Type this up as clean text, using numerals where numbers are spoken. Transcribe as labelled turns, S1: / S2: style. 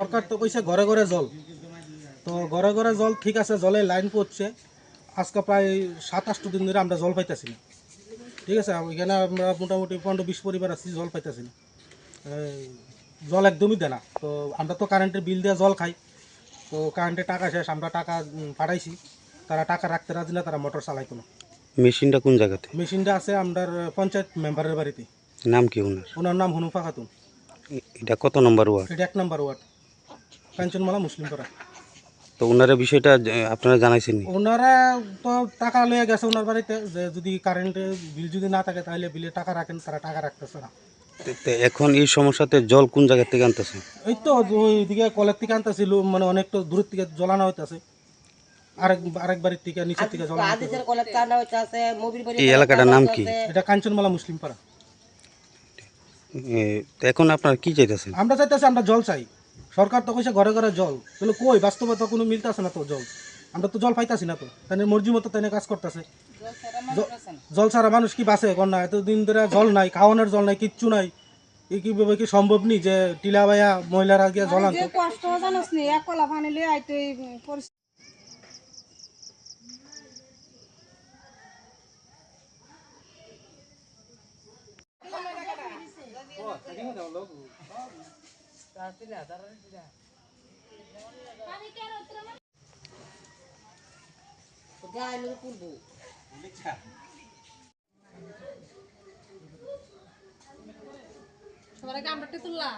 S1: সরকার তো কইছে ঘরে ঘরে জল, তো ঘরে ঘরে জল ঠিক আছে, জলে লাইন পড়ছে। আজকে প্রায় 7-8 দিন ধরে আমরা জল পাইতেছি না। ঠিক আছে, এখানে আমরা মোটামুটি 15-20 পরিবার আছি, জল পাইতেছি না। জল একদমই দেয় না। তো আমরা তো কারেন্টের বিল দিয়ে জল খাই, তো কারেন্টের টাকা শেষ, আমরা টাকা পাঠাইছি, তারা টাকা রাখতে রাজি না, তারা মোটর চালাইতো না।
S2: মেশিনটা কোন জায়গাতে?
S1: মেশিনটা আছে আমাদের পঞ্চায়েত মেম্বারের বাড়িতে।
S2: নাম কি ওনার?
S1: ওনার নাম হনুফা খাতুন।
S2: এটা কত নম্বর ওয়ার্ড?
S1: এটা 1 নম্বর ওয়ার্ড, কাঞ্চনমালা মুসলিম পাড়া।
S2: তো ওনারা বিষয়টা আপনারা জানাইছেন নি?
S1: ওনারা তো টাকা লয়ে গেছে ওনার বাড়িতে, যে যদি কারেন্টের বিল যদি না থাকে তাহলে বিলে টাকা রাখেন, তারা টাকা রাখতেছে না।
S2: তো এখন এই সমস্যাতে জল কোন জায়গা থেকে আনতেছে?
S1: এই তো ওইদিকে কলের থেকে আনতেছিল, মানে অনেক তো দূরের থেকে জলানো হইতেছে, আরেক বাড়ির থেকে নিচের থেকে জলানো হইতেছে।
S2: এই এলাকাটার নাম কি?
S1: এটা কাঞ্চনমালা মুসলিম পাড়া।
S2: তো এখন আপনারা কি চাইতেছেন?
S1: আমরা চাইতেছি, আমরা জল চাই। সরকার তো কইছে ঘরে ঘরে জল, তাহলে কই বাস্তবে তো কোনো মিলতেছে না তো জল। আমরা তো জল পাইতাছি না, তো তাই মর্জি মতো তাই কাজ করতেছে। জল ছাড়া মানুষ কি বাঁচে কোন না? এতদিন ধরে জল নাই, খাওয়ানোর জল নাই, কিচ্ছু নাই। এই কিভাবে কি সম্ভব নি যে টিলা ভাইয়া মহিলারা গিয়ে জল আনতো?
S3: কষ্ট জানোস নি, এক কলা পানি লিয়ে আইতো এই পরিস্থিতি। সবার আগে আমরা তুললা